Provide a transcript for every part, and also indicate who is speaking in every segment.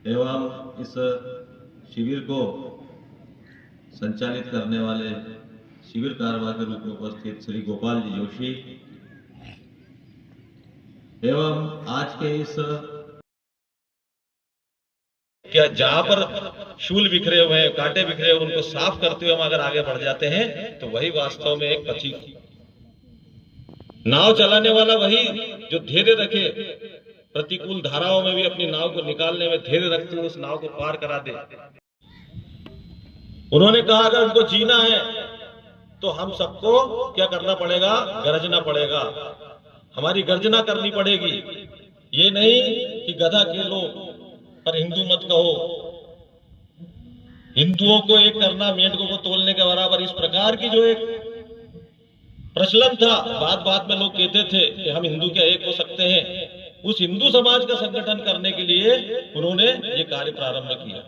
Speaker 1: एवं इस शिविर को संचालित करने वाले शिविर कार्यवाह के रूप में उपस्थित श्री गोपाल जी जोशी एवं आज के इस क्या जहां पर शूल बिखरे हुए हैं, कांटे बिखरे हुए, उनको साफ करते हुए हम अगर आगे बढ़ जाते हैं तो वही वास्तव में एक पथिक, नाव चलाने वाला वही जो धैर्य रखे, प्रतिकूल धाराओं में भी अपनी नाव को निकालने में धैर्य रखते हुए उस नाव को पार करा दे। उन्होंने कहा अगर उनको जीना है तो हम सबको क्या करना पड़ेगा? गरजना पड़ेगा, हमारी गर्जना करनी पड़ेगी। ये नहीं कि गधा खेलो पर हिंदू मत कहो, हिंदुओं को एक करना मेंढकों को तोलने के बराबर। इस प्रकार की जो एक प्रचलन था, बात बात में लोग कहते थे कि हम हिंदू क्या एक हो सकते हैं, उस हिंदू समाज का संगठन करने के लिए उन्होंने ये कार्य प्रारंभ किया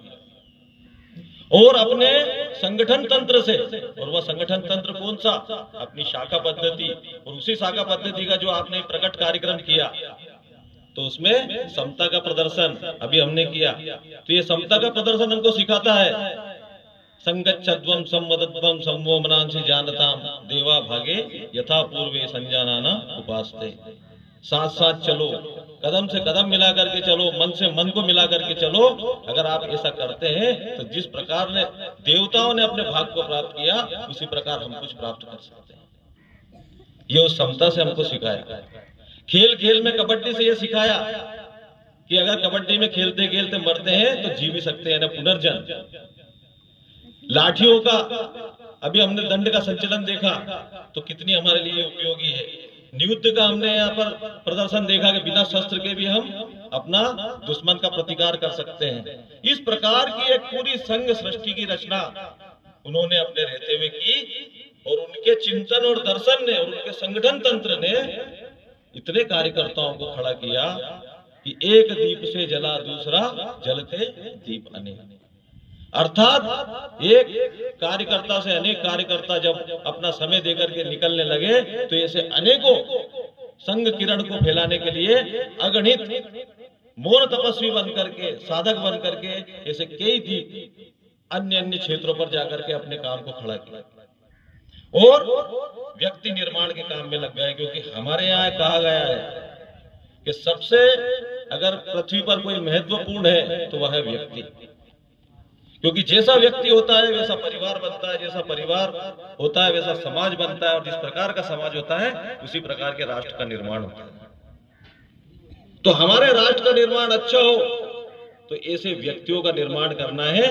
Speaker 1: और अपने संगठन तंत्र से, और वह संगठन तंत्र कौन सा? अपनी शाखा पद्धति, और उसी शाखा पद्धति का जो आपने प्रकट कार्यक्रम किया तो उसमें समता का प्रदर्शन अभी हमने किया। तो ये समता का प्रदर्शन हमको सिखाता है, संगच्छध्वम संवदध्वम संवोमनांसि जानताम देवा भागे यथा पूर्वे संजानाना उपासते। साथ साथ चलो, कदम से कदम मिला करके चलो, मन से मन को मिला करके चलो। अगर आप ऐसा करते हैं तो जिस प्रकार ने देवताओं ने अपने भाग को प्राप्त किया उसी प्रकार हम कुछ प्राप्त कर सकते हैं। ये उस समता से हमको सिखाया। खेल खेल में कबड्डी से ये सिखाया कि अगर कबड्डी में खेलते खेलते मरते हैं तो जी भी सकते हैं, ना पुनर्जन्म। लाठियों का अभी हमने दंड का संचलन देखा तो कितनी हमारे लिए उपयोगी है। नियुद्ध का हमने यहाँ पर प्रदर्शन देखा कि बिना शस्त्र के भी हम अपना दुश्मन का प्रतिकार कर सकते हैं। इस प्रकार की एक पूरी संघ सृष्टि की रचना उन्होंने अपने रहते हुए की और उनके चिंतन और दर्शन ने और उनके संगठन तंत्र ने इतने कार्यकर्ताओं को खड़ा किया कि एक दीप से जला दूसरा जलते दीप अनेक। अर्थात एक कार्यकर्ता से अनेक कार्यकर्ता जब अपना समय देकर के निकलने लगे तो ऐसे अनेकों संघ किरण को फैलाने के लिए अगणित मौन तपस्वी बन करके, साधक बन करके ऐसे कई दीप अन्य अन्य क्षेत्रों पर जाकर के अपने काम को खड़ा किया और व्यक्ति निर्माण के काम में लग गए। क्योंकि हमारे यहाँ कहा गया है कि सबसे अगर पृथ्वी पर कोई महत्वपूर्ण है तो वह है व्यक्ति। क्योंकि जैसा व्यक्ति होता है वैसा परिवार बनता है, जैसा परिवार होता है वैसा समाज बनता है, और जिस प्रकार का समाज होता है उसी प्रकार के राष्ट्र का निर्माण होता है। तो हमारे राष्ट्र का निर्माण अच्छा हो तो ऐसे व्यक्तियों का निर्माण करना है।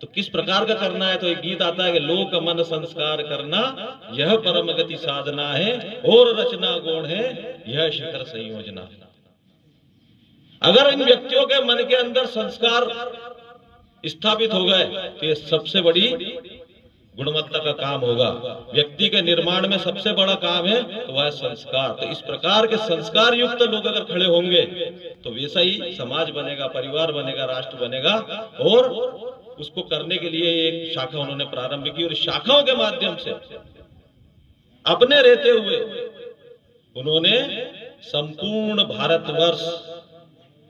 Speaker 1: तो किस प्रकार का करना है? तो एक गीत आता है कि लोक मन संस्कार करना यह परम गति साधना है और रचना गुण है यह शिखर संयोजना। अगर इन व्यक्तियों के मन के अंदर संस्कार स्थापित हो गए तो ये सबसे बड़ी गुणवत्ता का काम होगा। व्यक्ति के निर्माण में सबसे बड़ा काम है तो वह संस्कार। तो इस प्रकार के संस्कार युक्त लोग अगर खड़े होंगे तो वैसा ही समाज बनेगा, परिवार बनेगा, राष्ट्र बनेगा। और उसको करने के लिए एक शाखा उन्होंने प्रारंभ की और शाखाओं के माध्यम से अपने रहते हुए उन्होंने संपूर्ण भारतवर्ष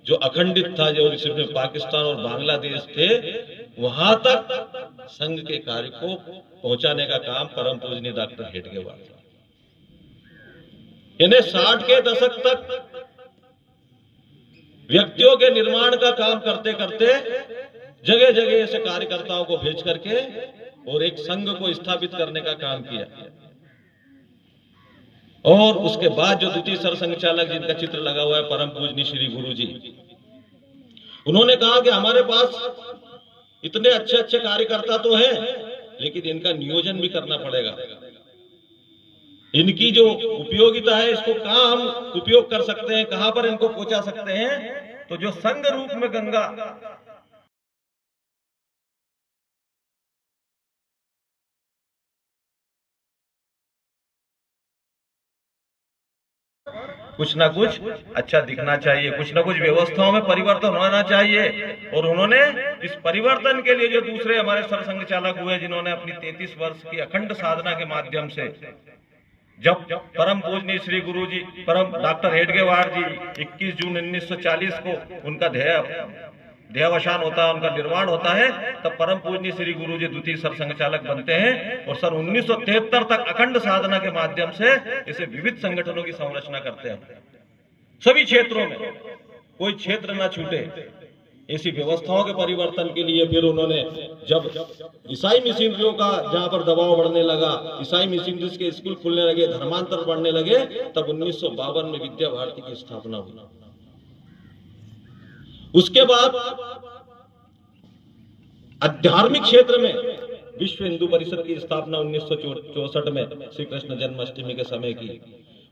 Speaker 1: जो अखंडित था, जो सिर्फ पाकिस्तान और बांग्लादेश थे, वहां तक संघ के कार्य को पहुंचाने का काम परम पूजनीय डॉक्टर हेडगेवार। इन्हें 60 के दशक तक व्यक्तियों के निर्माण का काम करते करते जगह जगह ऐसे कार्यकर्ताओं को भेज करके और एक संघ को स्थापित करने का काम किया। और उसके बाद जो द्वितीय सरसंघचालक जिनका चित्र लगा हुआ है परम पूजनीय श्री गुरु जी, उन्होंने कहा कि हमारे पास इतने अच्छे अच्छे कार्यकर्ता तो हैं लेकिन इनका नियोजन भी करना पड़ेगा। इनकी जो उपयोगिता है इसको कहां हम उपयोग कर सकते हैं, कहां पर इनको पहुंचा सकते हैं। तो जो संघ रूप में गंगा कुछ ना कुछ अच्छा दिखना चाहिए, कुछ ना कुछ व्यवस्थाओं में परिवर्तन होना चाहिए। और उन्होंने इस परिवर्तन के लिए जो दूसरे हमारे सरसंघ चालक हुए जिन्होंने अपनी 33 वर्ष की अखंड साधना के माध्यम से, जब परम पूजनीय श्री गुरु जी परम डॉक्टर हेडगेवार जी 21 जून 1940 को उनका ध्येय देहावसान होता है, उनका निर्वाण होता है, तब परम पूजनीय श्री गुरु जी द्वितीय सरसंघ चालक बनते हैं और सन 1973 तक अखंड साधना के माध्यम से इसे विविध संगठनों की संरचना करते हैं। सभी क्षेत्रों में कोई क्षेत्र ना छूटे, ऐसी व्यवस्थाओं के परिवर्तन के लिए फिर उन्होंने, जब ईसाई मिशनरियों का जहां पर दबाव बढ़ने लगा, ईसाई मिशनरीज के स्कूल खुलने लगे, धर्मांतर बढ़ने लगे, तब 1952 में विद्या भारती की स्थापना हुई। उसके बाद आध्यात्मिक क्षेत्र में विश्व हिंदू परिषद की स्थापना 1964 में श्री कृष्ण जन्माष्टमी के समय की।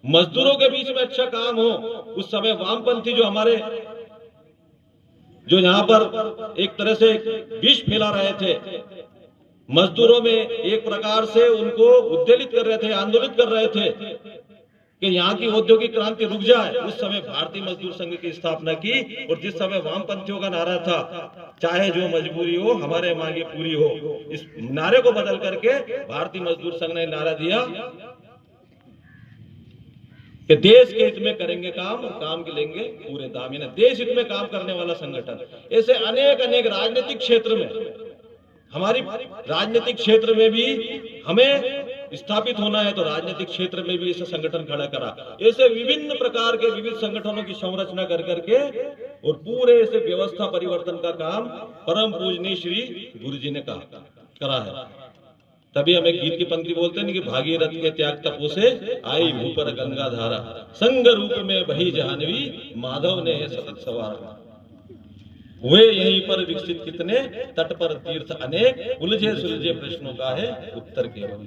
Speaker 1: मजदूरों के बीच में अच्छा काम हो, उस समय वामपंथी जो हमारे जो यहाँ पर एक तरह से विष फैला रहे थे, मजदूरों में एक प्रकार से उनको उद्वेलित कर रहे थे, आंदोलित कर रहे थे कि यहाँ की औद्योगिक क्रांति रुक जाए। उस समय भारतीय मजदूर संघ की स्थापना की और जिस समय वामपंथियों का नारा था, चाहे जो मजबूरी हो हमारे मांगे पूरी हो, इस नारे को बदल करके भारतीय मजदूर संघ ने नारा दिया कि देश के हित में करेंगे काम और काम के लेंगे पूरे दाम, यानी देश हित में काम करने वाला संगठन। ऐसे अनेक अनेक राजनीतिक क्षेत्र में, हमारी राजनीतिक क्षेत्र में भी हमें स्थापित होना है, तो राजनीतिक क्षेत्र में भी ऐसे संगठन खड़ा करा। ऐसे विभिन्न प्रकार के विविध संगठनों की संरचना कर करके और पूरे ऐसे व्यवस्था परिवर्तन का काम परम पूजनीय श्री गुरु जी ने करा है। तभी हम एक गीत की पंक्ति बोलते हैं कि भागीरथ के त्याग तपो से आई ऊपर गंगा धारा, संग रूप में बही जाह्नवी, माधव ने है सतत सवारा। हुए यहीं पर विकसित कितने, तट पर तीर्थ अनेक, उलझे सुलझे प्रश्नों का है उत्तर केवल।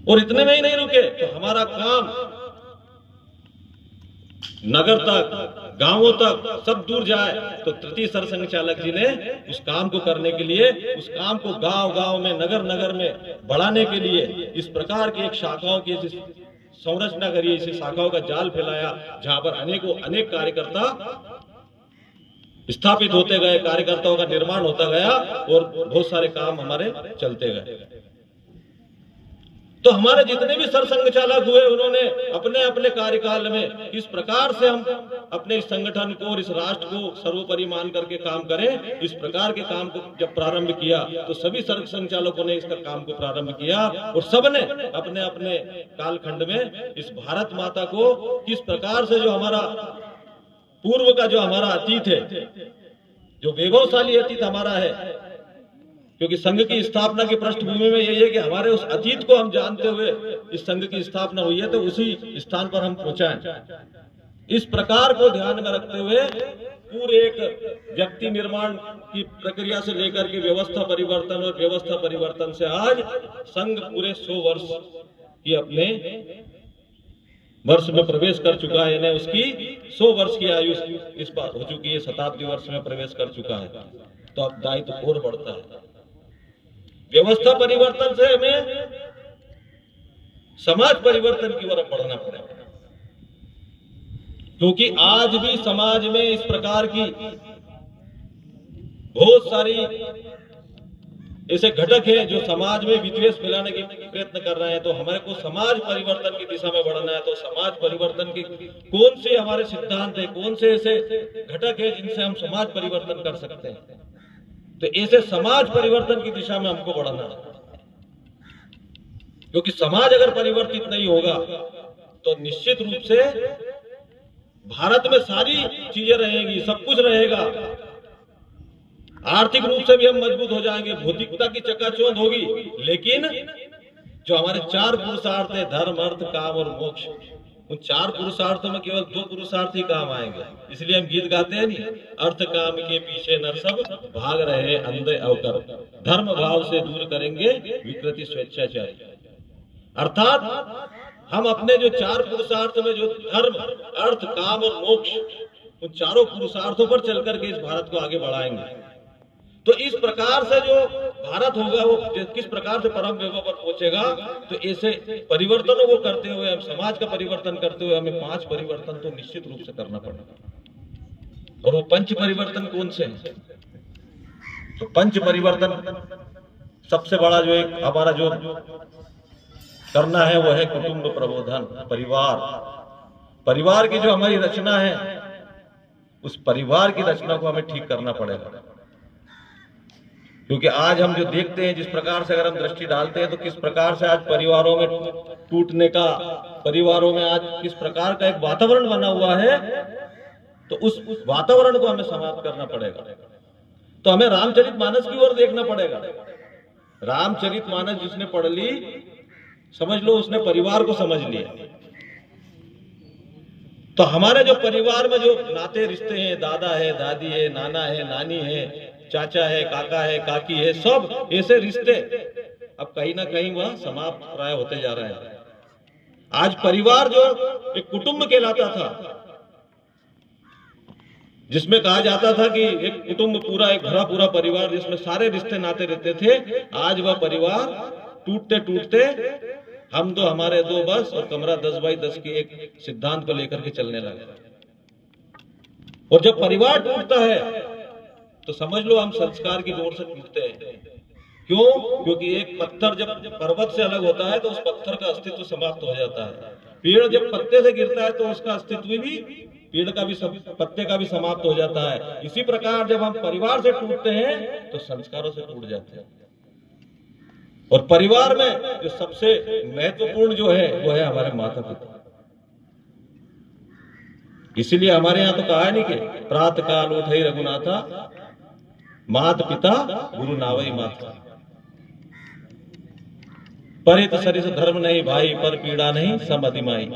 Speaker 1: और इतने में ही नहीं रुके, तो हमारा काम नगर तक, गांवों तक, सब दूर जाए। तो तृतीय सरसंघ चालक जी ने उस काम को करने के लिए, उस काम को गांव गांव में, नगर नगर में बढ़ाने के लिए इस प्रकार की एक शाखाओं की संरचना करी, इस शाखाओं का जाल फैलाया, जहां पर अनेक कार्यकर्ता स्थापित होते गए, कार्यकर्ताओं का निर्माण होता गया और बहुत सारे काम हमारे चलते गए। तो हमारे जितने भी सरसंघ चालक हुए, उन्होंने अपने अपने कार्यकाल में किस प्रकार से हम अपने इस संगठन को और इस राष्ट्र को सर्वोपरि मान करके काम करें, इस प्रकार के काम को जब प्रारंभ किया, तो सभी सरसंघ चालकों ने इसका काम को प्रारंभ किया और सबने अपने अपने कालखंड में इस भारत माता को किस प्रकार से, जो हमारा पूर्व का जो हमारा अतीत है, जो वैभवशाली अतीत हमारा है, क्योंकि संघ की स्थापना की पृष्ठभूमि में यही है कि हमारे उस अतीत को हम जानते हुए इस संघ की स्थापना हुई है, तो उसी स्थान पर हम पहुंचाएं। इस प्रकार को ध्यान में रखते हुए पूरे एक व्यक्ति निर्माण की प्रक्रिया से लेकर के व्यवस्था परिवर्तन और व्यवस्था परिवर्तन से आज संघ पूरे 100 वर्ष की अपने वर्ष में प्रवेश कर चुका है, यानी उसकी 100 वर्ष की आयु इस बार हो चुकी है, शताब्दी वर्ष में प्रवेश कर चुका है। तो अब दायित्व और बढ़ता है। व्यवस्था परिवर्तन से हमें समाज परिवर्तन की ओर बढ़ना पड़ेगा, क्योंकि आज भी समाज में इस प्रकार की बहुत सारी ऐसे घटक हैं जो समाज में विद्वेष फैलाने के प्रयत्न कर रहे हैं। तो हमारे को समाज परिवर्तन की दिशा में बढ़ना है। तो समाज परिवर्तन के कौन से हमारे सिद्धांत है, कौन से ऐसे घटक है जिनसे हम समाज परिवर्तन कर सकते हैं, तो ऐसे समाज परिवर्तन की दिशा में हमको बढ़ना है। क्योंकि समाज अगर परिवर्तित नहीं होगा तो निश्चित रूप से भारत में सारी चीजें रहेंगी, सब कुछ रहेगा। आर्थिक रूप से भी हम मजबूत हो जाएंगे, भौतिकता की चकाचौंध होगी, लेकिन जो हमारे 4 पुरुषार्थ है, धर्म अर्थ काम और मोक्ष, उन 4 पुरुषार्थों में केवल 2 पुरुषार्थ ही काम आएंगे। इसलिए हम गीत गाते हैं नहीं, अर्थ काम के पीछे नर सब भाग रहे अंधे अवकर, धर्म भाव से दूर करेंगे विकृति स्वेच्छाचारी। अर्थात हम अपने जो 4 पुरुषार्थ में जो धर्म अर्थ काम और मोक्ष, उन चारों पुरुषार्थों पर चल करके इस भारत को आगे बढ़ाएंगे। तो इस प्रकार से जो भारत होगा वो किस प्रकार से परम वैभव पर पहुंचेगा, तो ऐसे परिवर्तनों को करते हुए, हम समाज का परिवर्तन करते हुए हमें 5 परिवर्तन तो निश्चित रूप से करना पड़ेगा। और वो 5 परिवर्तन कौन से हैं? तो 5 परिवर्तन सबसे बड़ा जो एक हमारा जो करना है वो है कुटुंब प्रबोधन, परिवार की जो हमारी रचना है उस परिवार की रचना को हमें ठीक करना पड़ेगा। क्योंकि आज हम जो देखते हैं, जिस प्रकार से अगर हम दृष्टि डालते हैं, तो किस प्रकार से आज परिवारों में टूटने का, परिवारों में आज किस प्रकार का एक वातावरण बना हुआ है, तो उस वातावरण को हमें समाप्त करना पड़ेगा। तो हमें रामचरितमानस की ओर देखना पड़ेगा। रामचरितमानस जिसने पढ़ ली, समझ लो उसने परिवार को समझ लिया। तो हमारे जो परिवार में जो नाते रिश्ते हैं, दादा है, दादी है, नाना है, नानी है, चाचा है, काका है, काकी है, सब ऐसे रिश्ते अब कहीं ना कहीं वह समाप्त प्राय होते जा रहे हैं। आज परिवार जो एक कुटुंब कहलाता था, जिसमें कहा जाता था कि एक कुटुंब पूरा, एक भरा पूरा परिवार जिसमें सारे रिश्ते नाते रहते थे, आज वह परिवार टूटते टूटते हम दो हमारे दो बस और कमरा 10 बाई 10 की एक सिद्धांत को लेकर के चलने लगे। और जब परिवार टूटता है तो समझ लो हम संस्कार की डोर से टूटते हैं। क्यों? क्योंकि एक पत्थर जब पर्वत से अलग होता है तो उस पत्थर का अस्तित्व समाप्त हो जाता है। पेड़ जब पत्ते से गिरता है तो उसका अस्तित्व भी, पेड़ का भी, पत्ते का भी समाप्त हो जाता है। इसी प्रकार जब हम परिवार से टूटते हैं तो संस्कारों से टूट जाते हैं। और परिवार में जो सबसे महत्वपूर्ण जो है वो है हमारे माता पिता। इसीलिए हमारे यहाँ तो कहा है नहीं कि प्रातः काल उठई रघुनाथा, मात पिता गुरु नावई माता, परित सरिस धर्म नहीं भाई, पर पीड़ा नहीं सम अधिमाई।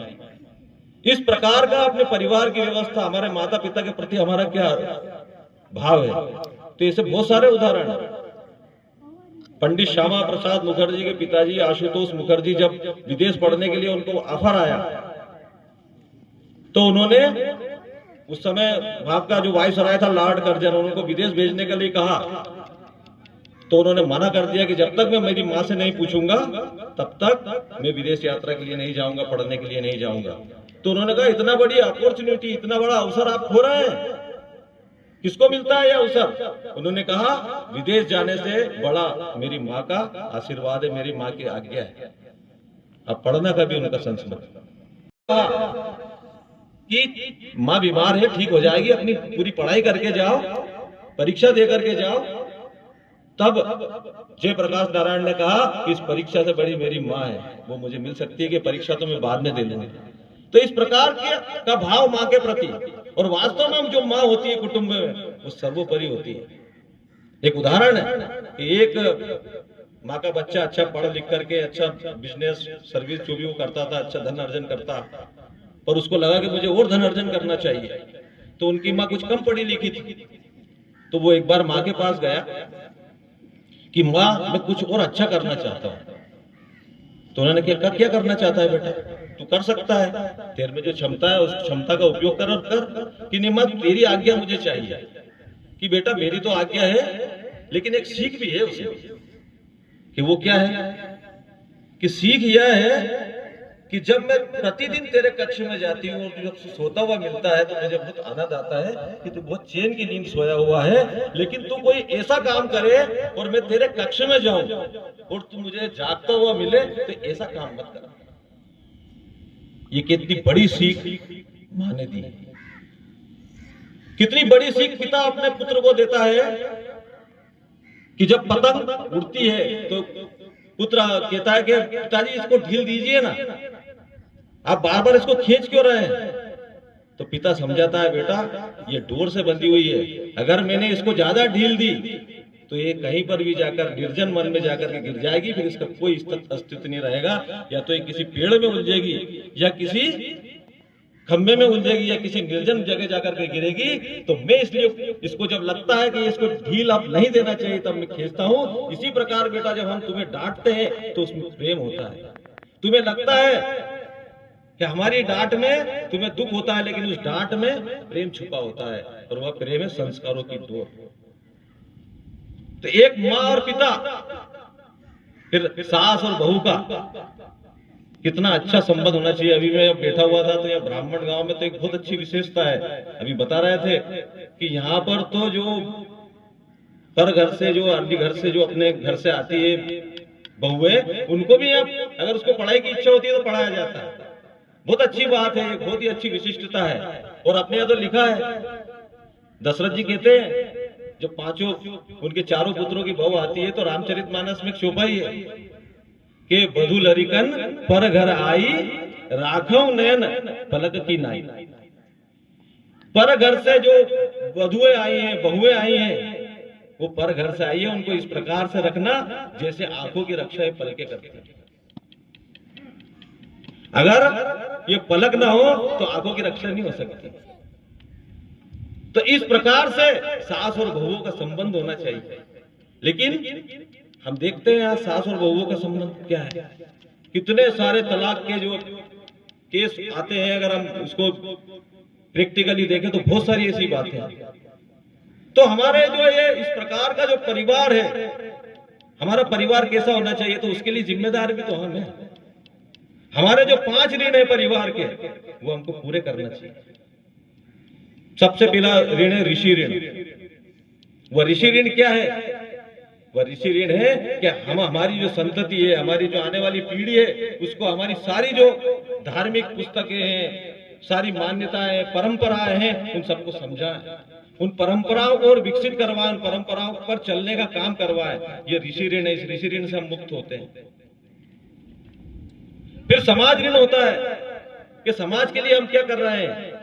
Speaker 1: इस प्रकार का अपने परिवार की व्यवस्था, हमारे माता पिता के प्रति हमारा क्या भाव है, तो ऐसे बहुत सारे उदाहरण हैं। पंडित श्यामा प्रसाद मुखर्जी के पिताजी आशुतोष मुखर्जी जब विदेश पढ़ने के लिए उनको ऑफर आया, तो उन्होंने उस समय वहां का जो वाइसराय था लॉर्ड कर्जन, उनको विदेश भेजने के लिए कहा, तो उन्होंने मना कर दिया कि जब तक मैं मेरी माँ से नहीं पूछूंगा तब तक मैं विदेश यात्रा के लिए नहीं जाऊंगा, पढ़ने के लिए नहीं जाऊंगा। तो उन्होंने कहा इतना बड़ी अपॉर्चुनिटी, इतना बड़ा अवसर आप खो रहे हैं, किसको मिलता है यह अवसर? उन्होंने कहा विदेश जाने से बड़ा मेरी माँ का आशीर्वाद है, मेरी माँ की आज्ञा है। अब पढ़ना का भी उनका संस्मरण कि माँ बीमार है, ठीक हो जाएगी, अपनी पूरी पढ़ाई करके जाओ, परीक्षा दे करके जाओ। तब जयप्रकाश नारायण ने कहा कि इस परीक्षा से बड़ी मेरी माँ है, वो मुझे मिल सकती है कि परीक्षा तो मैं बाद में दे लूंगा। तो इस प्रकार का भाव माँ के प्रति, और वास्तव में जो माँ होती है कुटुंब में वो सर्वोपरि होती है। एक उदाहरण है कि एक माँ का बच्चा अच्छा पढ़ लिख करके अच्छा बिजनेस सर्विस जो भी वो करता था, अच्छा धन अर्जन करता, पर उसको लगा कि मुझे और धन अर्जन करना चाहिए। तो उनकी माँ कुछ कम पढ़ी लिखी थी, तो वो एक बार माँ के पास गया कि माँ मैं कुछ और अच्छा करना चाहता हूँ। तो उन्होंने क्या करना चाहता है बेटा? तू कर सकता है, तेरे में जो क्षमता है उस क्षमता का उपयोग कर और कर। कि नहीं माँ तेरी आज्ञा मुझे चाहिए। कि बेटा मेरी तो आज्ञा है, लेकिन एक सीख भी है उसमें। कि वो क्या है? कि सीख यह है कि जब मैं प्रतिदिन तेरे कक्ष में जाती हूँ और जब सोता हुआ मिलता है तो मुझे बहुत आनंद आता है कि तू बहुत चैन की नींद सोया हुआ है। लेकिन तू कोई ऐसा काम करे और मैं तेरे कक्ष में जाऊं और तू मुझे जागता हुआ मिले, तो ऐसा काम मत कर। ये कितनी बड़ी सीख माँ ने दी, कितनी बड़ी सीख पिता अपने पुत्र को देता है कि जब पतंग उड़ती है तो पुत्र कहता है कि पिताजी इसको ढील दीजिए ना, आप बार बार इसको खींच क्यों रहे हैं? तो पिता समझाता है बेटा ये डोर से बंधी हुई है, अगर मैंने इसको ज्यादा ढील दी तो ये कहीं पर भी जाकर निर्जन वन में जाकर के गिर जाएगी, फिर इसका कोई अस्तित्व नहीं रहेगा। या तो ये किसी पेड़ में उलझेगी या किसी खंबे में उलझेगी या किसी निर्जन जगह जाकर के गिरेगी। तो मैं इसलिए इसको जब लगता है कि इसको ढील आप नहीं देना चाहिए तब मैं खींचता हूं। इसी प्रकार बेटा जब हम तुम्हें डांटते हैं तो उसमें प्रेम होता है। तुम्हें लगता है कि हमारी डांट में तुम्हें दुख होता है, लेकिन उस डांट में प्रेम छुपा होता है, और वह प्रेम है संस्कारों की डोर। तो एक माँ और पिता, फिर सास और बहू का कितना अच्छा संबंध होना चाहिए। अभी मैं बैठा हुआ था तो यहाँ ब्राह्मण गांव में तो एक बहुत अच्छी विशेषता है। अभी बता रहे थे कि यहाँ पर तो जो पर घर से, जो आंटी घर से, जो अपने घर से आती है बहुएं, उनको भी अगर उसको पढ़ाई की इच्छा होती है तो पढ़ाया जाता है। बहुत अच्छी बात है, बहुत ही अच्छी विशिष्टता है। और अपने यहाँ तो लिखा है दशरथ जी कहते हैं जब पांचों उनके चारों पुत्रों की बहू आती है तो रामचरितमानस में शोभा ही है कि बधु लरिकन पर घर आई राघव नयन पलक की नाई। पर घर से जो वधुएं आई हैं, बहुएं आई हैं, वो पर घर से आई है, उनको इस प्रकार से रखना जैसे आंखों की रक्षा ये पलकें करती है। अगर ये पलक ना हो तो आंखों की रक्षा नहीं हो सकती। तो इस प्रकार से सास और बहुओं का संबंध होना चाहिए। लेकिन हम देखते हैं आज सास और बहुओं का संबंध क्या है। कितने सारे तलाक के जो केस आते हैं, अगर हम उसको प्रैक्टिकली देखें तो बहुत सारी ऐसी बातें हैं। तो हमारे जो ये इस प्रकार का जो परिवार है, हमारा परिवार कैसा होना चाहिए, तो उसके लिए जिम्मेदार भी तो हम हैं। हमारे जो 5 ऋण है परिवार के, वो हमको पूरे करना चाहिए। सबसे पहला ऋण है ऋषि ऋण। वह ऋषि ऋण क्या है? वह ऋषि ऋण है कि हम हमारी जो संतति है, हमारी जो आने वाली पीढ़ी है, उसको हमारी सारी जो धार्मिक पुस्तकें हैं, सारी मान्यताएं, परंपराएं हैं, उन सबको समझाएं, उन परंपराओं को और विकसित करवाएं, उन परंपराओं पर चलने का काम करवाएं। ये ऋषि ऋण है। इस ऋषि ऋण से हम मुक्त होते हैं। फिर समाज ऋण होता है कि समाज के लिए हम क्या कर रहे हैं,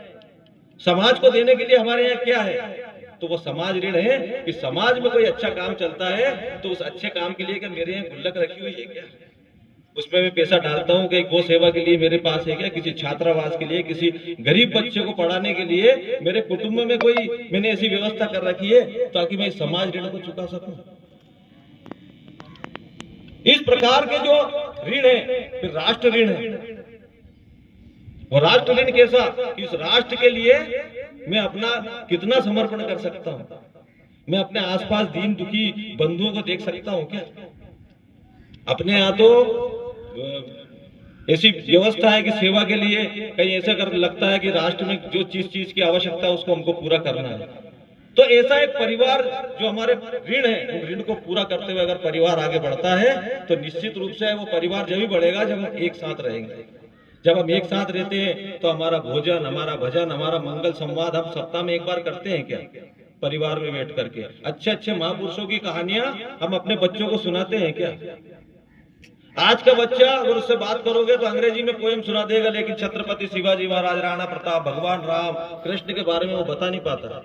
Speaker 1: समाज को देने के लिए हमारे यहाँ क्या है। तो वो समाज ऋण है कि समाज में कोई अच्छा काम चलता है तो उस अच्छे काम के लिए क्या मेरे यहाँ गुल्लक रखी हुई है क्या, उसमें मैं पैसा डालता हूँ कि गौ सेवा के लिए मेरे पास है क्या, किसी छात्रावास के लिए, किसी गरीब बच्चे को पढ़ाने के लिए मेरे कुटुंब में कोई मैंने ऐसी व्यवस्था कर रखी है ताकि मैं इस समाज ऋण को चुका सकूं। इस प्रकार के जो ऋण है, फिर राष्ट्र ऋण है। और राष्ट्र ऋण कैसा? इस राष्ट्र के लिए मैं अपना कितना समर्पण कर सकता हूं। मैं अपने आसपास दीन दुखी बंधुओं को देख सकता हूं क्या? अपने यहाँ तो ऐसी व्यवस्था है कि सेवा के लिए कहीं ऐसा कर लगता है कि राष्ट्र में जो चीज की आवश्यकता है उसको हमको पूरा करना है। तो ऐसा एक परिवार जो हमारे ऋण है, उन ऋण को पूरा करते हुए अगर परिवार आगे बढ़ता है तो निश्चित रूप से वो परिवार जब ही बढ़ेगा जब हम एक साथ रहेंगे। जब हम एक साथ रहते हैं तो हमारा भोजन, हमारा भजन, हमारा मंगल संवाद हम सप्ताह में एक बार करते हैं क्या? परिवार में बैठ करके अच्छे अच्छे महापुरुषों की कहानियां हम अपने बच्चों को सुनाते हैं क्या? आज का बच्चा अगर उससे बात करोगे तो अंग्रेजी में पोएम सुना देगा, लेकिन छत्रपति शिवाजी महाराज, राणा प्रताप, भगवान राम, कृष्ण के बारे में वो बता नहीं पाता।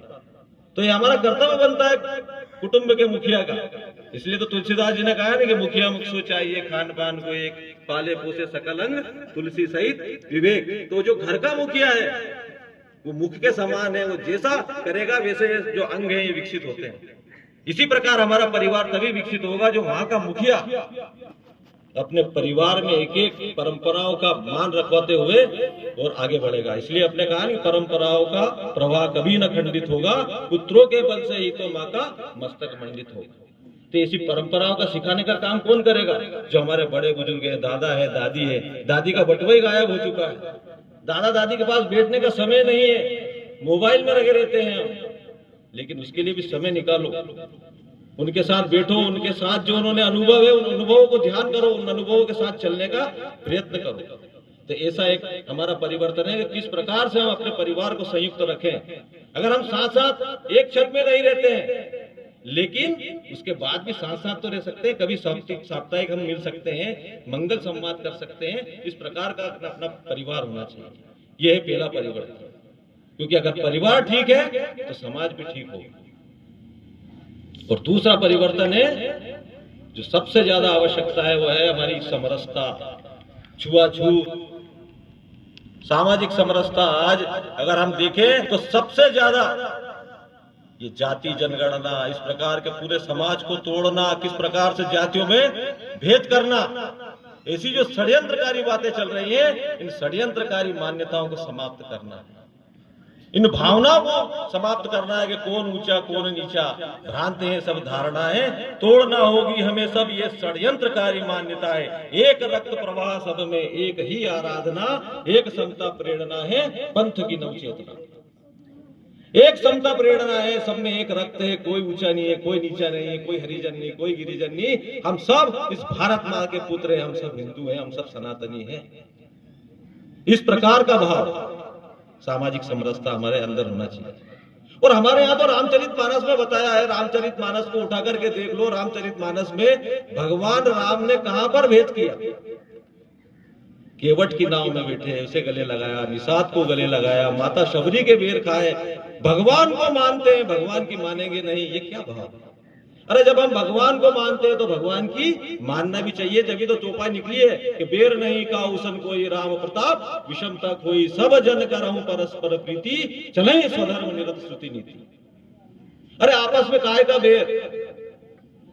Speaker 1: तो ये हमारा कर्तव्य बनता है कुटुंब के मुखिया का। इसलिए तो तुलसीदास जी ने कहा ना कि मुखिया मुख सो चाहिए, खान पान को एक, पाले पोसे सकल अंग, तुलसी सहित विवेक। तो जो घर का मुखिया है वो मुख के समान है, वो जैसा करेगा वैसे जो अंग है ये विकसित होते हैं। इसी प्रकार हमारा परिवार तभी विकसित होगा जो वहां का मुखिया अपने परिवार में एक एक परंपराओं का मान रखवाते हुए और आगे बढ़ेगा। इसलिए अपने कहा कि परंपराओं का प्रवाह कभी न खंडित होगा, पुत्रों के बल से ही तो माँ का मस्तक मंडित होगा। तो ऐसी परंपराओं का सिखाने का काम कौन करेगा? जो हमारे बड़े बुजुर्ग है, दादा है, दादी है। दादी का बटुआ ही गायब हो चुका है। दादा दादी के पास बैठने का समय नहीं है, मोबाइल में लगे रहते हैं। लेकिन उसके लिए भी समय निकालो, उनके साथ बैठो, उनके साथ जो उन्होंने अनुभव है उन अनुभवों को ध्यान करो, उन अनुभवों के साथ चलने का प्रयत्न करो। तो ऐसा एक हमारा परिवर्तन है कि किस प्रकार से हम अपने परिवार को संयुक्त रखें। अगर हम साथ साथ एक छत में नहीं रहते हैं लेकिन उसके बाद भी साथ साथ तो रह सकते हैं, कभी साप्ताहिक हम मिल सकते हैं, मंगल संवाद कर सकते हैं। इस प्रकार का अपना परिवार होना चाहिए। यह है पहला परिवर्तन। क्योंकि अगर परिवार ठीक है तो समाज भी ठीक होगा। और दूसरा परिवर्तन है जो सबसे ज्यादा आवश्यकता है, वो है हमारी समरसता, छुआछूत, सामाजिक समरसता। आज अगर हम देखें तो सबसे ज्यादा ये जाति जनगणना, इस प्रकार के पूरे समाज को तोड़ना, किस प्रकार से जातियों में भेद करना, ऐसी जो षड्यंत्रकारी बातें चल रही हैं, इन षड्यंत्रकारी मान्यताओं को समाप्त करना है, इन भावनाओं को समाप्त करना है कि कौन ऊंचा कौन नीचा, भ्रांति है सब धारणाएं, तोड़ना होगी हमें सब ये षड्यंत्रकारी मान्यताएं। एक रक्त प्रवाह सब में एक ही आराधना, एक समता प्रेरणा है पंथ की नवचेतना। एक समता प्रेरणा है, सब में एक रक्त है, कोई ऊंचा नहीं है, कोई नीचा नहीं है, कोई हरिजन नहीं, कोई गिरिजन नहीं। हम सब इस भारत माँ के पुत्र हैं, हम सब हिंदू हैं, हम सब सनातनी हैं। इस प्रकार का भाव, सामाजिक समरसता हमारे अंदर होना चाहिए। और हमारे यहाँ तो रामचरितमानस में बताया है, रामचरितमानस को उठा करके देख लो, रामचरितमानस में भगवान राम ने कहां पर भेद किया? केवट की नाव में बैठे उसे गले लगाया, निषाद को गले लगाया, माता शबरी के बेर खाए। भगवान को मानते हैं, भगवान की मानेंगे नहीं, ये क्या भाव? अरे जब हम भगवान को मानते हैं तो भगवान की मानना भी चाहिए। जब तो चौपाई निकली है कि बेर नहीं का उसन कोई राम प्रताप, विषमता कोई सब जन करहु परस्पर प्रीति, चले स्वधर्म निरत श्रुति नीति। अरे आपस में काहे का बेर?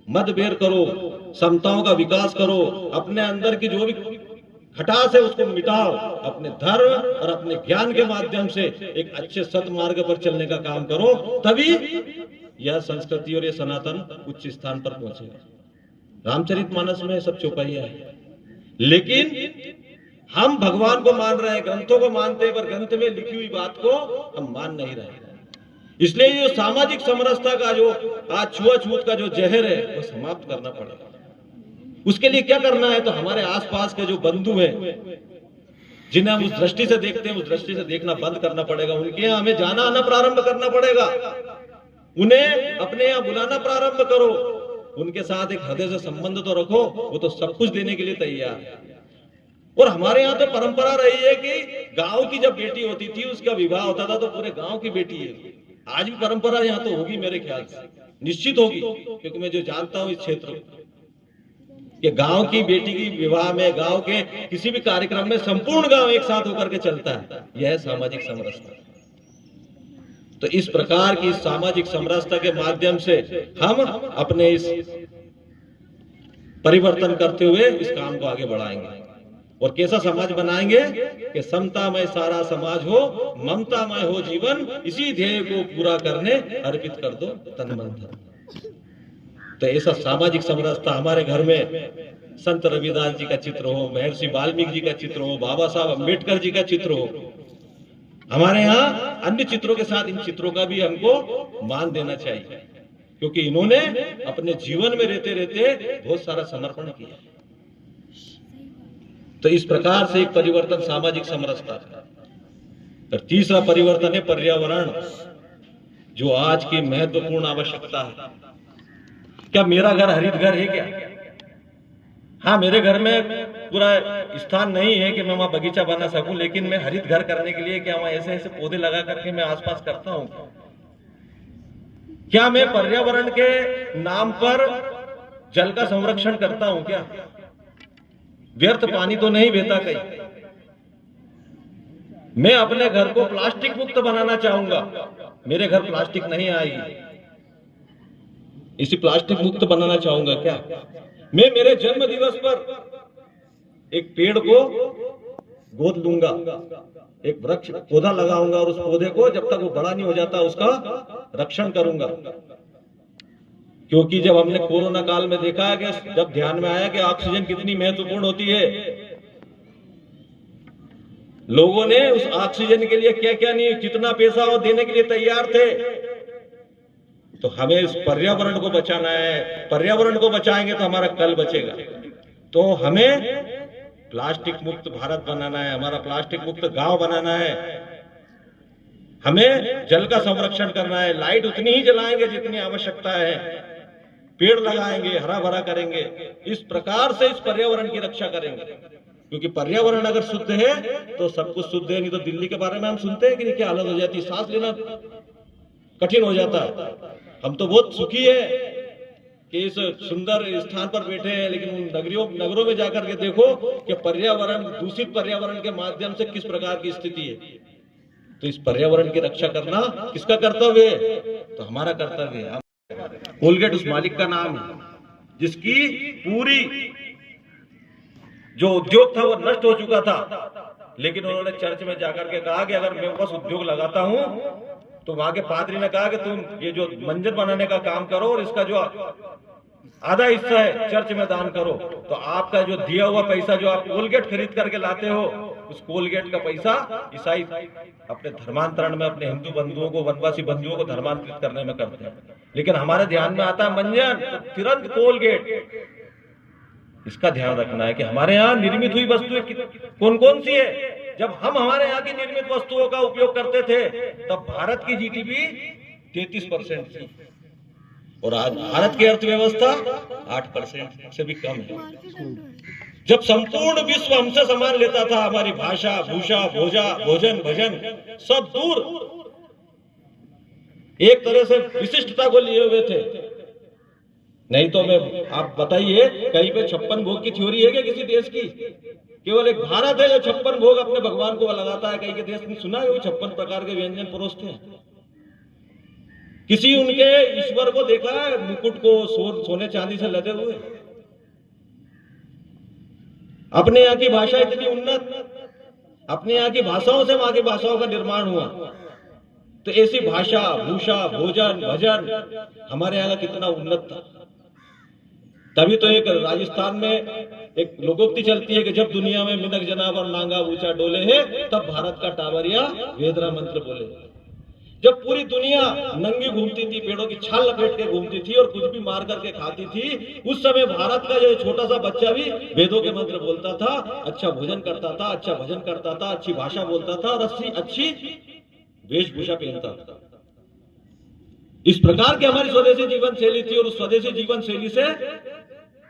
Speaker 1: मत बेर करो, समताओं का विकास करो, अपने अंदर की जो भी खटास है उसको मिटाओ, अपने धर्म और अपने ज्ञान के माध्यम से एक अच्छे सत्मार्ग पर चलने का काम करो, तभी यह संस्कृति और यह सनातन उच्च स्थान पर पहुंचेगा। रामचरितमानस में सब चौपाइयां है, लेकिन हम भगवान को मान रहे हैं, ग्रंथों को मानते हैं, पर ग्रंथ में लिखी हुई बात को हम मान नहीं रहे। इसलिए ये सामाजिक समरसता का जो आज छुआछूत का जो जहर है वो समाप्त करना पड़ेगा। उसके लिए क्या करना है? तो हमारे आसपास के जो बंधु हैं, जिन्हें हम उस दृष्टि से देखते हैं, उस दृष्टि से देखना बंद करना पड़ेगा। उनके यहाँ हमें जाना आना प्रारंभ करना पड़ेगा, उन्हें अपने यहाँ बुलाना प्रारंभ करो, उनके साथ एक हृदय से संबंध तो रखो, वो तो सब कुछ देने के लिए तैयार है। और हमारे यहाँ तो परंपरा रही है कि गांव की जब बेटी होती थी उसका विवाह होता था तो पूरे गांव की बेटी है। आज भी परंपरा यहाँ तो होगी, मेरे ख्याल से निश्चित होगी, क्योंकि मैं जो जानता हूँ इस क्षेत्र कि गांव की बेटी की विवाह में, गांव के किसी भी कार्यक्रम में संपूर्ण गांव एक साथ होकर के चलता है। यह है सामाजिक समरसता। तो इस प्रकार की सामाजिक समरसता के माध्यम से हम अपने इस परिवर्तन करते हुए इस काम को आगे बढ़ाएंगे। और कैसा समाज बनाएंगे कि समतामय सारा समाज हो, ममतामय हो जीवन, इसी ध्येय को पूरा करने अर्पित कर दो तन मन धन। तो ऐसा सामाजिक समरसता हमारे घर में संत रविदास जी का चित्र हो, महर्षि वाल्मीकि जी का चित्र हो, बाबा साहब अम्बेडकर जी का चित्र हो। हमारे यहाँ अन्य चित्रों के साथ इन चित्रों का भी हमको मान देना चाहिए, क्योंकि इन्होंने अपने जीवन में रहते रहते बहुत सारा समर्पण किया। तो इस प्रकार से एक परिवर्तन सामाजिक समरसता है। और तीसरा परिवर्तन है पर्यावरण, जो आज की महत्वपूर्ण आवश्यकता है। क्या मेरा घर हरित घर है क्या? हाँ, मेरे घर में पूरा स्थान नहीं है कि मैं वहां बगीचा बना सकूं, लेकिन मैं हरित घर करने के लिए क्या वहां ऐसे ऐसे पौधे लगा करके मैं आसपास करता हूं? क्या मैं पर्यावरण के नाम पर जल का संरक्षण करता हूं? क्या व्यर्थ पानी तो नहीं बहता कहीं? मैं अपने घर को प्लास्टिक मुक्त बनाना चाहूंगा। मेरे घर प्लास्टिक नहीं आएगी, इसी प्लास्टिक मुक्त बनाना चाहूंगा। क्या मैं मेरे जन्म दिवस पर एक पेड़ को गोद लूंगा, एक वृक्ष पौधा लगाऊंगा और उस पौधे को जब तक वो बड़ा नहीं हो जाता उसका रक्षण करूंगा? क्योंकि जब हमने कोरोना काल में देखा है कि जब ध्यान में आया कि ऑक्सीजन कितनी महत्वपूर्ण होती है, लोगों ने उस ऑक्सीजन के लिए क्या क्या नहीं, कितना पैसा वो देने के लिए तैयार थे। तो हमें इस पर्यावरण को बचाना है। पर्यावरण को बचाएंगे तो हमारा कल बचेगा। तो हमें प्लास्टिक मुक्त भारत बनाना है, हमारा प्लास्टिक मुक्त गांव बनाना है। हमें जल का संरक्षण करना है। लाइट उतनी ही जलाएंगे जितनी आवश्यकता है, पेड़ लगाएंगे, हरा भरा करेंगे। इस प्रकार से इस पर्यावरण की रक्षा करेंगे, क्योंकि पर्यावरण अगर शुद्ध है तो सब कुछ शुद्ध है। नहीं तो दिल्ली के बारे में हम सुनते हैं कि क्या हालत हो जाती है, सांस लेना कठिन हो जाता है। हम तो बहुत सुखी है कि इस सुंदर स्थान पर बैठे हैं, लेकिन नगरों में जाकर के देखो कि पर्यावरण, दूषित पर्यावरण के माध्यम से किस प्रकार की स्थिति है। तो इस पर्यावरण की रक्षा करना किसका कर्तव्य है? तो हमारा कर्तव्य है। कोलगेट उस मालिक का नाम है जिसकी पूरी जो उद्योग था वो नष्ट हो चुका था, लेकिन उन्होंने चर्च में जाकर के कहा कि अगर मैं बस उद्योग लगाता हूं तो वहां के पादरी ने कहा कि तुम ये जो मंदिर बनाने का काम करो और इसका जो आधा हिस्सा है चर्च में दान करो। तो आपका जो दिया हुआ पैसा, जो आप कोलगेट खरीद करके लाते हो, उस कोलगेट का पैसा ईसाई अपने धर्मांतरण में, अपने हिंदू बंधुओं को, वनवासी बंधुओं को धर्मांतरित करने में करते हैं। लेकिन हमारे ध्यान में आता है मंजन, तो तुरंत कोलगेट। इसका ध्यान रखना है कि हमारे यहाँ निर्मित हुई वस्तुएं कौन कौन सी है। जब हम हमारे यहाँ की निर्मित वस्तुओं का उपयोग करते थे तब भारत की जीडीपी 33% थी, और आज भारत की अर्थव्यवस्था 8% से भी कम है। जब संपूर्ण विश्व हमसे सामान लेता था, हमारी भाषा, भूषा, भोजन, भजन सब दूर एक तरह से विशिष्टता को लिए हुए थे। नहीं तो मैं, आप बताइए, कहीं पे 56 भोग की थ्योरी है क्या किसी देश की? केवल एक भारत है जो 56 भोग अपने भगवान को लगाता है। कहीं के देश में सुना है वो 56 प्रकार के व्यंजन परोसते हैं? किसी उनके ईश्वर को देखा है मुकुट को सोने चांदी से लदे हुए? अपने यहाँ की भाषा इतनी उन्नत, अपने यहाँ की भाषाओं से वहां की भाषाओं का निर्माण हुआ, तो ऐसी भाषा, भूषा, भोजन, भजन हमारे यहाँ का कितना उन्नत था। तभी तो एक राजस्थान में एक लोकोक्ति चलती है कि जब दुनिया में मिनक जनाब और नांगा ऊंचा डोले है, तब भारत का टावरिया वेदरा मंत्र बोले। जब पूरी दुनिया नंगी घूमती थी, पेड़ों की छाल लपेट के घूमती थी और कुछ भी मार करके खाती थी, उस समय भारत का जो छोटा सा बच्चा भी वेदों के मंत्र बोलता था, अच्छा भोजन करता था, अच्छा भजन करता था, अच्छी भाषा बोलता था और अच्छी वेशभूषा पहनता था। इस प्रकार की हमारी स्वदेशी जीवन शैली थी, और उस स्वदेशी जीवन शैली से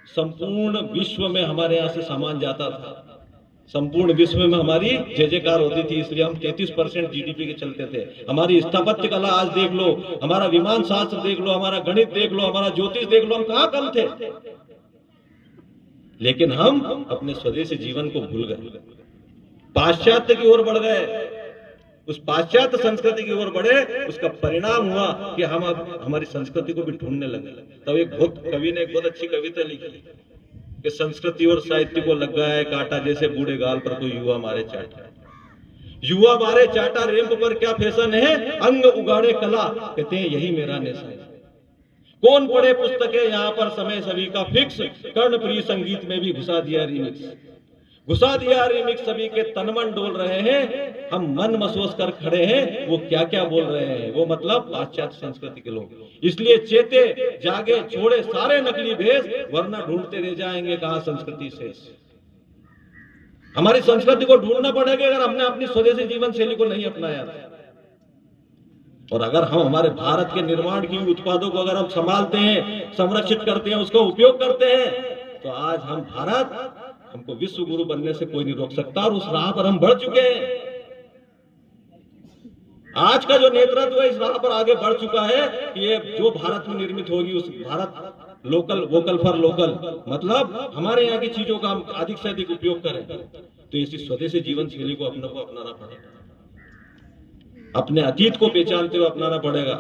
Speaker 1: संपूर्ण विश्व में हमारे यहां से सामान जाता था। संपूर्ण विश्व में हमारी जय जयकार होती थी, इसलिए हम 33% जीडीपी के चलते थे। हमारी स्थापत्य कला आज देख लो, हमारा विमान शास्त्र देख लो, हमारा गणित देख लो, हमारा ज्योतिष देख लो, हम कहां कम थे। लेकिन हम अपने स्वदेशी जीवन को भूल गए, पाश्चात्य की ओर बढ़ गए। उस पाश्चात्य संस्कृति की ओर बढ़े, उसका परिणाम हुआ कि हम अब हमारी संस्कृति को भी ढूंढने लगे। तब एक कवि ने एक बहुत अच्छी कविता लिखी कि संस्कृति और साहित्य को लग गया है कांटा, जैसे बूढ़े गाल पर कोई युवा मारे चाटा। युवा मारे चाटा रेंप पर क्या फैशन है, अंग उगाड़े कला, कहते हैं यही मेरा नेशा है। कौन पढ़े पुस्तकें यहाँ पर, समय सभी का फिक्स, कर्णप्रिय संगीत में भी घुसा दिया रिमिक्स, सभी के तन मन डोल रहे हैं, हम मन महसूस कर खड़े हैं, वो क्या क्या बोल रहे हैं, वो मतलब पाश्चात्य संस्कृति के लोग। इसलिए चेते जागे, छोड़े सारे नकली भेष, वरना ढूंढते रह जाएंगे कहां संस्कृति शेष। हमारी संस्कृति को ढूंढना पड़ेगा अगर हमने अपनी स्वदेशी जीवन शैली को नहीं अपनाया। और अगर हम हमारे भारत के निर्माण की उत्पादों को अगर हम संभालते हैं, संरक्षित करते हैं, उसका उपयोग करते हैं, तो आज हम भारत, हमको विश्व गुरु बनने से कोई नहीं रोक सकता, और उस राह पर हम बढ़ चुके हैं। आज का जो नेतृत्व है इस राह पर आगे बढ़ चुका है कि ये जो भारत में निर्मित होगी, उस Bharat local, vocal for local, मतलब हमारे यहाँ की चीजों का हम अधिक से अधिक उपयोग करें। तो इसी स्वदेशी जीवन शैली को अपनाना पड़ेगा, अपने अतीत को पहचानते हुए अपनाना पड़ेगा।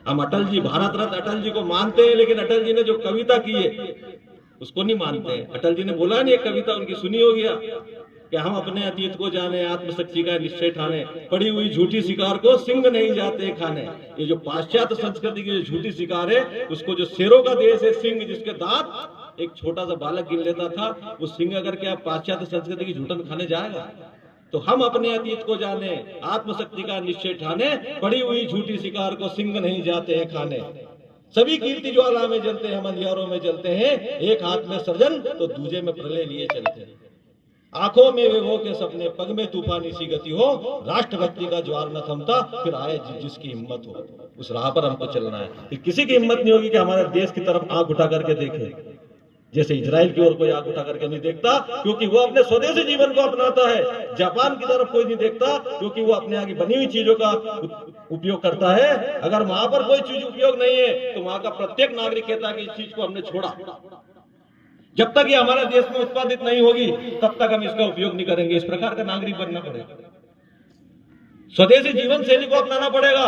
Speaker 1: हम अटल जी, भारत रत्न अटल जी को मानते हैं, लेकिन अटल जी ने जो कविता की है उसको नहीं मानते हैं। अटल जी ने बोला नहीं, एक कविता उनकी सुनी होगी कि हम अपने अतीत को जाने, आत्मशक्ति का निश्चय ठाने, पड़ी हुई झूठी शिकार को सिंह नहीं जाते खाने। ये जो पाश्चात्य संस्कृति की जो झूठी शिकार है, उसको जो शेरों का देश है, सिंह जिसके दांत एक छोटा सा बालक गिन लेता था, वो सिंह अगर क्या पाश्चात्य संस्कृति की झूठन खाने जाएगा? तो हम अपने अतीत को जाने, आत्मशक्ति का निश्चय ठाने, पड़ी हुई झूठी शिकार को सिंह नहीं जाते हैं खाने। सभी कीर्ति ज्वाला में जलते हैं, हम अंधियारों में जलते हैं, एक हाथ में सृजन तो दूजे में प्रलय लिए चलते हैं। आंखों में विभो के सपने, पग में तूफानी सी गति हो, राष्ट्रभक्ति का ज्वार न थमता, फिर आए जिसकी हिम्मत हो। उस राह पर हमको चलना है। फिर किसी की हिम्मत नहीं होगी कि हमारे देश की तरफ आंख उठा करके देखे, जैसे इजराइल की ओर कोई आंख उठा करके नहीं देखता, क्योंकि वो अपने स्वदेशी जीवन को अपनाता है। जापान की तरफ कोई नहीं देखता, क्योंकि वो अपने यहाँ की बनी हुई चीजों का उपयोग करता है। अगर वहां पर कोई चीज उपयोग नहीं है, तो वहां का प्रत्येक नागरिक कहता है कि इस चीज को हमने छोड़ा। जब तक ये हमारे देश में उत्पादित नहीं होगी, तब तक हम इसका उपयोग नहीं करेंगे। इस प्रकार का नागरिक बनना पड़ेगा, स्वदेशी जीवन शैली को अपनाना पड़ेगा,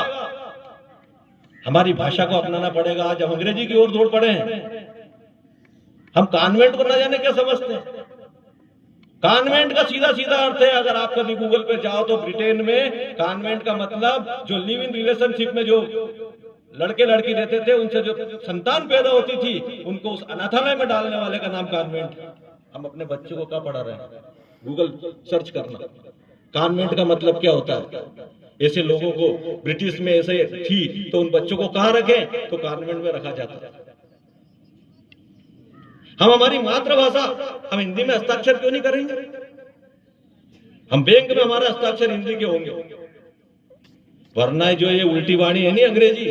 Speaker 1: हमारी भाषा को अपनाना पड़ेगा। आज हम अंग्रेजी की ओर दौड़ पड़े हैं। हम कॉन्वेंट को न जाने क्या समझते हैं। कॉन्वेंट का सीधा सीधा अर्थ है, अगर आप कभी गूगल पे जाओ तो ब्रिटेन में कॉन्वेंट का मतलब जो लिव इन रिलेशनशिप में जो लड़के लड़की रहते थे, उनसे जो संतान पैदा होती थी, उनको उस अनाथालय में डालने वाले का नाम कॉन्वेंट। हम अपने बच्चों को क्या पढ़ा रहे हैं? गूगल सर्च करना, कॉन्वेंट का मतलब क्या होता है। ऐसे लोगों को ब्रिटिश में ऐसे थी, तो उन बच्चों को कहां रखें? तो कॉन्वेंट में रखा जाता है। हम हमारी मातृभाषा, हम हिंदी में हस्ताक्षर क्यों नहीं करेंगे? हम बैंक में हमारे हस्ताक्षर हिंदी के होंगे, वरना जो ये उल्टी वाणी है नहीं अंग्रेजी,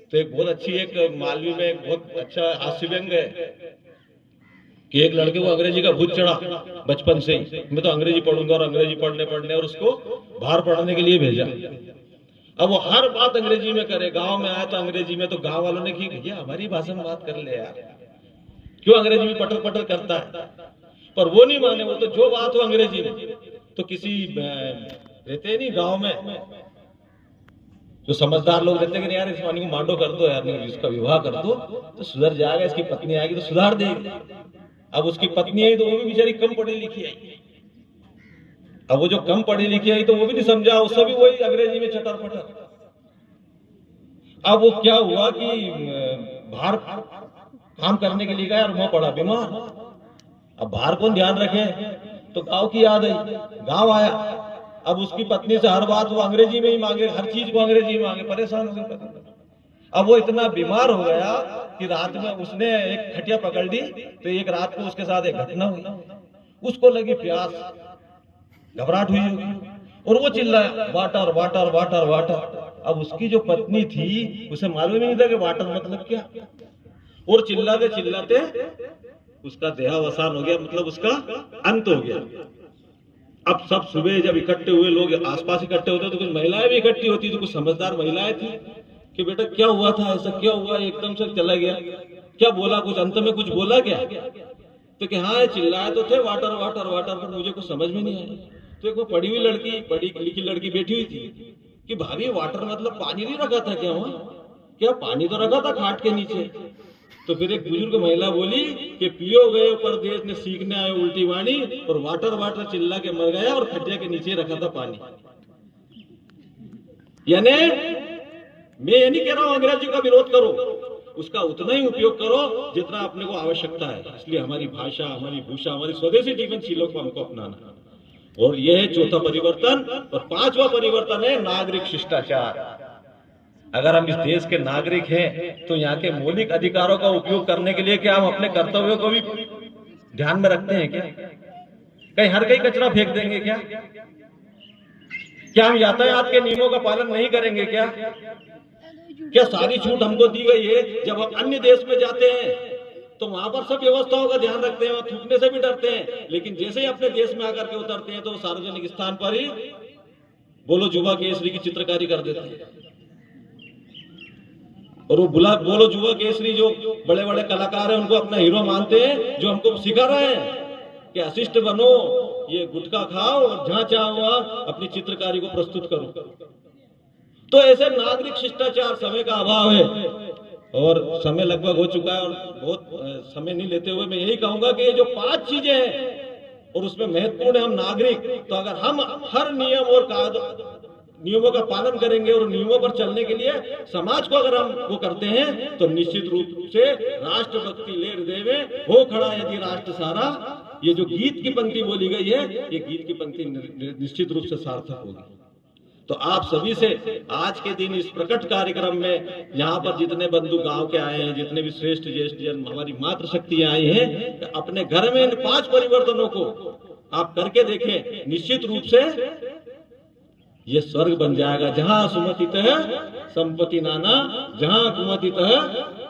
Speaker 1: तो एक बहुत अच्छी, एक मालवी में एक बहुत अच्छा हास्य व्यंग है कि एक लड़के को अंग्रेजी का भूत चढ़ा बचपन से ही, मैं तो अंग्रेजी पढ़ूंगा और अंग्रेजी पढ़ने और उसको बाहर पढ़ने के लिए भेजा। अब वो हर बात अंग्रेजी में करे, गांव में आया तो अंग्रेजी में, तो गांव वालों ने की भैया हमारी भाषा में बात कर ले यार, क्यों अंग्रेजी में पटर पटर करता है। पर वो नहीं माने, वो तो जो बात हो अंग्रेजी में। तो किसी रहते नहीं गांव में जो समझदार लोग रहते कि यार इस वाणी को मांडो कर दो यार, इसका विवाह कर दो तो सुधर जाएगा, इसकी पत्नी आएगी तो सुधार देगी। अब उसकी पत्नी आई तो वो भी बेचारी कम पढ़ी लिखी आई, अब वो जो कम पढ़ी लिखी आई तो वो भी नहीं समझा, उससे भी वही अंग्रेजी में चटर पटर। अब वो क्या हुआ कि बाहर काम करने के लिए गया और वहां पड़ा बीमार। अब बाहर कौन ध्यान रखे, तो गांव की याद आई, गांव आया। अब उसकी पत्नी से हर बात वो अंग्रेजी में ही मांगे, हर चीज को अंग्रेजी में मांगे, परेशान हो गए। अब वो इतना बीमार हो गया कि रात में उसने एक खटिया पकड़ ली, तो एक रात को उसके साथ एक घटना हुई, उसको लगी प्यास, घबराहट हुई होगी और वो चिल्लाया वाटर वाटर वाटर वाटर। अब उसकी जो पत्नी थी उसे मालूम नहीं था कि वाटर मतलब क्या, और चिल्लाते चिल्लाते उसका देहावसान हो गया, मतलब उसका अंत हो गया। अब सब सुबह जब इकट्ठे हुए लोग आसपास इकट्ठे होते तो कुछ महिलाएं भी इकट्ठी होती, तो कुछ समझदार महिलाएं थी कि बेटा क्या हुआ था, ऐसा क्या हुआ, एकदम से चला गया, क्या बोला, कुछ अंत में कुछ बोला क्या, तो कि हाँ चिल्लाए तो थे वाटर वाटर वाटर, पर मुझे कुछ समझ में नहीं आया। तो एक वो पढ़ी हुई लड़की, पढ़ी लिखी लड़की बैठी हुई थी कि भाभी वाटर मतलब पानी नहीं रखा था क्या, वहां क्या पानी तो रखा था खाट के नीचे। तो फिर एक बुजुर्ग महिला बोली कि पियो गए परदेश ने सीखने आए उल्टी वाणी, और वाटर वाटर चिल्ला के मर गया और खटिया के नीचे रखा था पानी। यानी मैं ये नहीं कह रहा हूं अंग्रेजी का विरोध करो, उसका उतना ही उपयोग करो जितना अपने को आवश्यकता है। इसलिए हमारी भाषा, हमारी भूषा, हमारी स्वदेशी जीवन शैलियों को हमको अपनाना। और यह है चौथा परिवर्तन। और पांचवा परिवर्तन है नागरिक शिष्टाचार। अगर हम इस देश के नागरिक हैं तो यहाँ के मौलिक अधिकारों का उपयोग करने के लिए क्या हम अपने कर्तव्यों को भी ध्यान में रखते हैं क्या? कहीं हर कहीं कचरा फेंक देंगे क्या? क्या हम यातायात के नियमों का पालन नहीं करेंगे क्या? क्या सारी छूट हमको दी गई है? जब हम अन्य देश में जाते हैं तो वहां पर सब व्यवस्थाओं का ध्यान रखते हैं, वहां थूकने से भी डरते हैं, लेकिन जैसे ही अपने देश में आकर के उतरते हैं तो सार्वजनिक स्थान पर ही बोलो जुबा केसरी की चित्रकारी कर देते हैं। और वो बोलो जुबा केसरी जो बड़े बड़े कलाकार हैं उनको अपना हीरो मानते हैं, जो हमको सिखा रहे हैं कि अशिष्ट बनो, ये गुटखा खाओ और जहां चाहो वहां अपनी चित्रकारी को प्रस्तुत करो। तो ऐसे नागरिक शिष्टाचार, समय का अभाव है और समय लगभग हो चुका है, और बहुत समय नहीं लेते हुए मैं यही कहूंगा कि ये जो 5 चीजें हैं और उसमें महत्वपूर्ण है हम नागरिक, तो अगर हम हर नियम और नियमों का पालन करेंगे और नियमों पर चलने के लिए समाज को अगर हम वो करते हैं तो निश्चित रूप से राष्ट्रभक्ति लेर देवे हो खड़ा यदि राष्ट्र सारा, ये जो गीत की पंक्ति बोली गई है, ये गीत की पंक्ति निश्चित रूप से सार्थक होगी। तो आप सभी से आज के दिन इस प्रकट कार्यक्रम में यहाँ पर जितने बंधु गांव के आए हैं, जितने भी श्रेष्ठ ज्येष्ठ जन हमारी मातृशक्तियां आई हैं, अपने घर में इन 5 परिवर्तनों को आप करके देखें, निश्चित रूप से ये स्वर्ग बन जाएगा। जहां सुमति तह संपत्ति नाना, जहां कुमति तह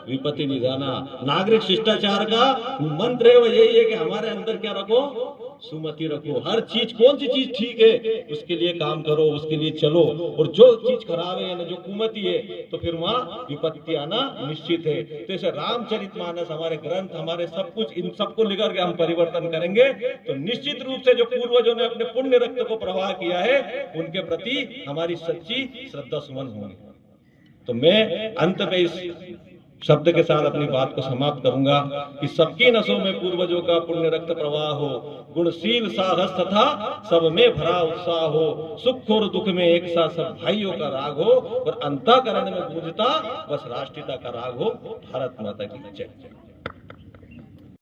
Speaker 1: विपत्ति निधाना। नागरिक शिष्टाचार का मंत्र है वो यही है कि हमारे अंदर क्या रखो, सुमति रखो। हर चीज, कौन सी चीज ठीक है उसके लिए काम करो, उसके लिए चलो, और जो चीज खराब है, जो कुमति है, तो फिर वहां विपत्ति आना निश्चित है। तो ऐसे रामचरितमानस, हमारे ग्रंथ, हमारे सब कुछ, इन सबको लेकर के हम परिवर्तन करेंगे तो निश्चित रूप से जो पूर्वजों ने अपने पुण्य रक्त को प्रवाह किया है उनके प्रति हमारी सच्ची श्रद्धा सुमन होंगे। तो मैं अंत में इस शब्द के साथ अपनी बात को समाप्त करूंगा कि सबकी नसों में पूर्वजों का पुण्य रक्त प्रवाह हो, गुणशील साहस तथा सब में भरा उत्साह हो, सुख और दुख में एक सा सब भाइयों का राग हो, और अंतःकरण में गूंजता बस राष्ट्रीयता का राग हो। भारत माता की जय।